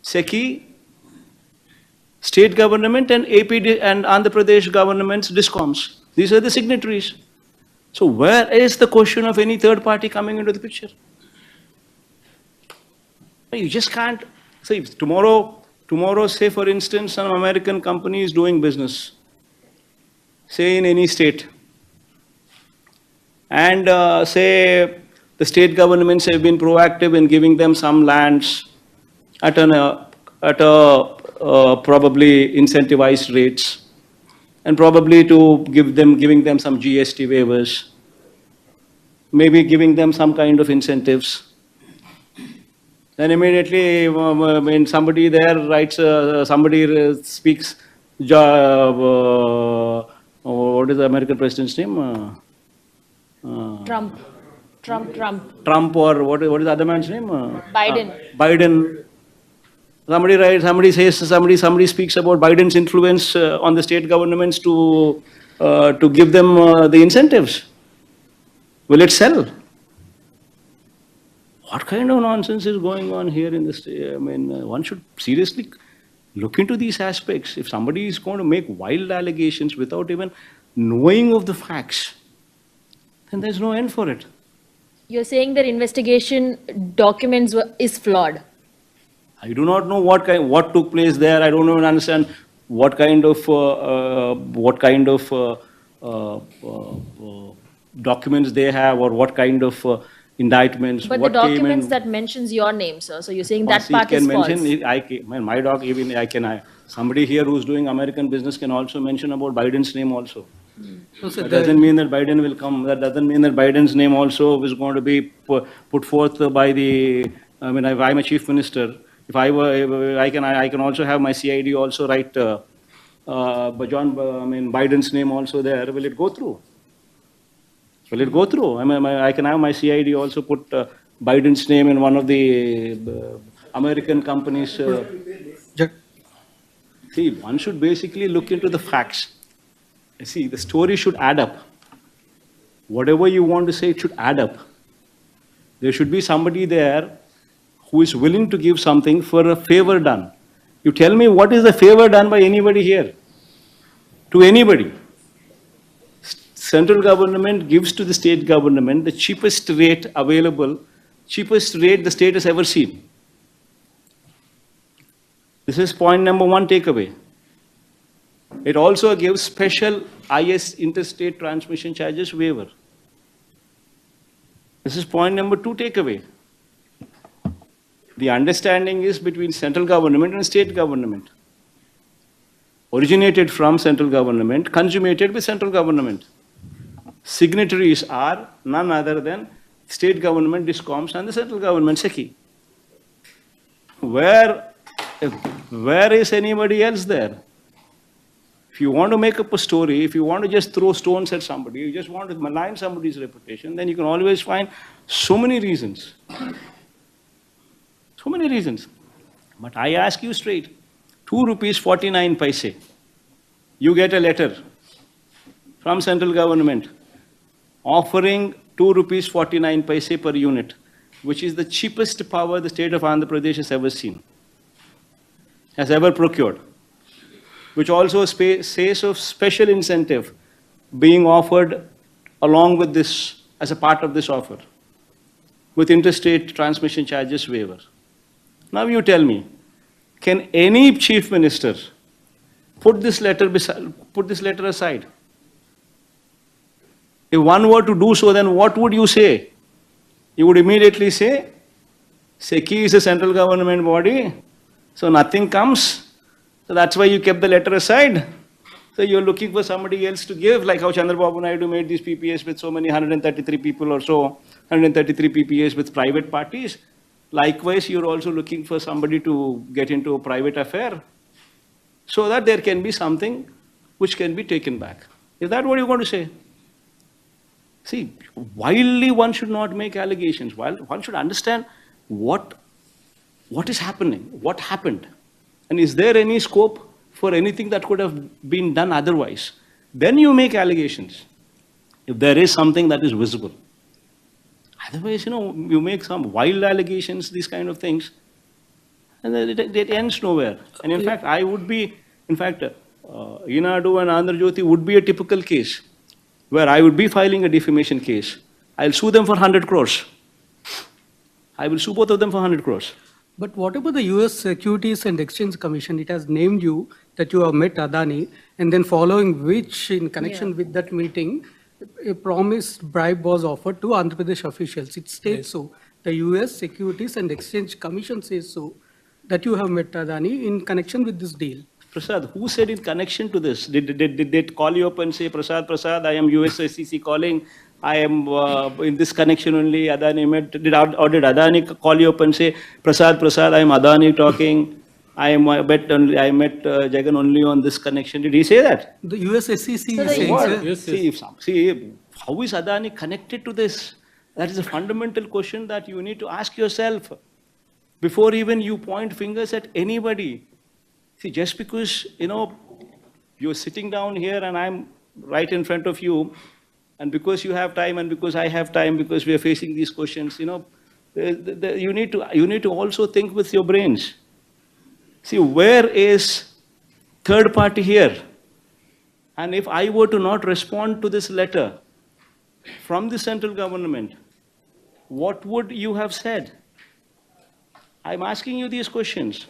SECI, state government, and AP and Andhra Pradesh government's discoms. These are the signatories. So where is the question of any third party coming into the picture? You just can't. See, tomorrow, say for instance, some American company is doing business, say in any state, and say the state governments have been proactive in giving them some lands at a probably incentivized rates, and probably to giving them some GST waivers, maybe giving them some kind of incentives. Then immediately, when somebody there writes, somebody speaks, what is the American president's name? Trump. Trump, or what is the other man's name? Biden. Biden. Somebody writes, somebody says, somebody speaks about Biden's influence on the state governments to give them the incentives. Will it sell? What kind of nonsense is going on here in this? I mean, one should seriously look into these aspects. If somebody is going to make wild allegations without even knowing of the facts, then there's no end for it. You're saying that investigation documents is flawed. I do not know what took place there. I don't even understand what kind of documents they have, or what kind of indictments. But the documents that mentions your name, sir. So you're saying that part is false. My doc, even somebody here who's doing American business can also mention about Biden's name also. That doesn't mean that Biden will come. That doesn't mean that Biden's name also is going to be put forth by the. I mean, if I'm a chief minister, if I were, I can also have my CID also write Biden's name also there. Will it go through? Will it go through? I mean, I can have my CID also put Biden's name in one of the American companies. See, one should basically look into the facts. See, the story should add up. Whatever you want to say, it should add up. There should be somebody there who is willing to give something for a favor done. You tell me, what is the favor done by anybody here? To anybody. Central government gives to the state government the cheapest rate available, cheapest rate the state has ever seen. This is point number one takeaway. It also gives special IS interstate transmission charges waiver. This is point number two takeaway. The understanding is between central government and state government. Originated from central government, consummated with central government. Signatories are none other than state government, discoms, and the central government, SECI. Where is anybody else there? If you want to make up a story, if you want to just throw stones at somebody, you just want to malign somebody's reputation, then you can always find so many reasons. So many reasons. But I ask you straight, 2 rupees 49 paise. You get a letter from central government offering 2 rupees 49 paise per unit, which is the cheapest power the state of Andhra Pradesh has ever seen, has ever procured, which also says of special incentive being offered along with this, as a part of this offer, with interstate transmission charges waiver. Now you tell me, can any chief minister put this letter aside? If one were to do so, then what would you say? You would immediately say, SECI is a central government body, so nothing comes. So that's why you kept the letter aside. So you're looking for somebody else to give, like how Chandrababu Naidu made these PPAs with so many 133 people or so, 133 PPAs with private parties. Likewise, you're also looking for somebody to get into a private affair so that there can be something which can be taken back. Is that what you're going to say? See, wildly one should not make allegations. One should understand what is happening, what happened. And is there any scope for anything that could have been done otherwise? Then you make allegations, if there is something that is visible. Otherwise, you make some wild allegations, these kind of things, And then it ends nowhere. And in fact, Inadu and Andhra Jyoti would be a typical case where I would be filing a defamation case. I'll sue them for 100 crores. I will sue both of them for 100 crores. But what about the US Securities and Exchange Commission? It has named you that you have met Adani, and then following which, in connection with that meeting, a promised bribe was offered to Andhra Pradesh officials. It states so. The US Securities and Exchange Commission says so, that you have met Adani in connection with this deal. Prasad, who said in connection to this? Did they call you up and say, Prasad, I am USSCC calling, I am in this connection only, Adani met, did Adani call you up and say, Prasad, I am Adani talking, I met Jagan only on this connection. Did he say that? The US SEC So is the- saying, What? sir, See, how is Adani connected to this? That is a fundamental question that you need to ask yourself before even you point fingers at anybody. See, just because, you're sitting down here and I'm right in front of you, and because you have time and because I have time, because we are facing these questions, you need to also think with your brains. See, where is third party here? And if I were to not respond to this letter from the central government, what would you have said? I'm asking you these questions.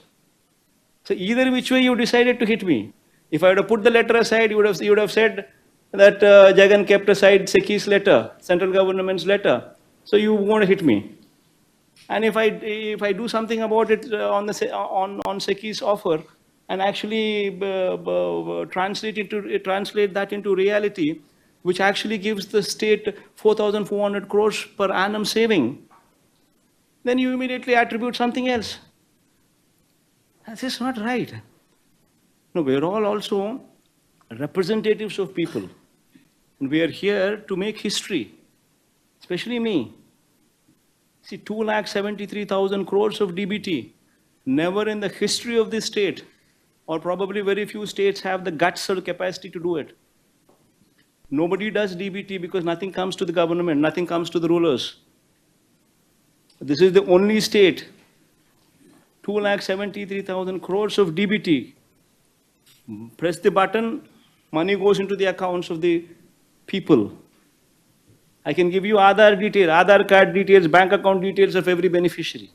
So either which way you decided to hit me. If I would have put the letter aside, you would have said that Jagan kept aside Seki's letter, central government's letter. So you want to hit me. And if I do something about it on Seki's offer and actually translate that into reality, which actually gives the state 4,400 crores per annum saving, then you immediately attribute something else. This is not right. No, we're all also representatives of people. And we are here to make history, especially me. See, 2,73,000 crores of DBT. Never in the history of this state, or probably very few states have the guts or the capacity to do it. Nobody does DBT because nothing comes to the government, nothing comes to the rulers. This is the only state. 2,73,000 crores of DBT. Press the button, money goes into the accounts of the people. I can give you Aadhaar card details, bank account details of every beneficiary.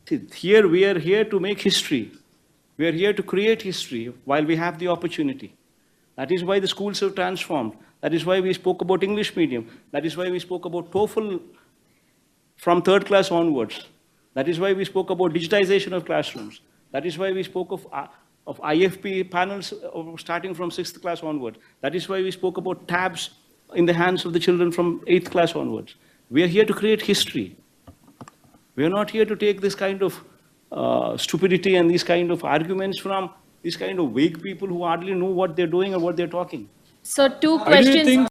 See, here we are here to make history. We are here to create history while we have the opportunity. That is why the schools have transformed. That is why we spoke about English medium. That is why we spoke about TOEFL from third class onwards. That is why we spoke about digitization of classrooms. That is why we spoke of IFP panels starting from 6th class onwards. That is why we spoke about tabs in the hands of the children from 8th class onwards. We are here to create history. We are not here to take this kind of stupidity and these kind of arguments from these kind of vague people who hardly know what they're doing or what they're talking. So two Why do you questions. think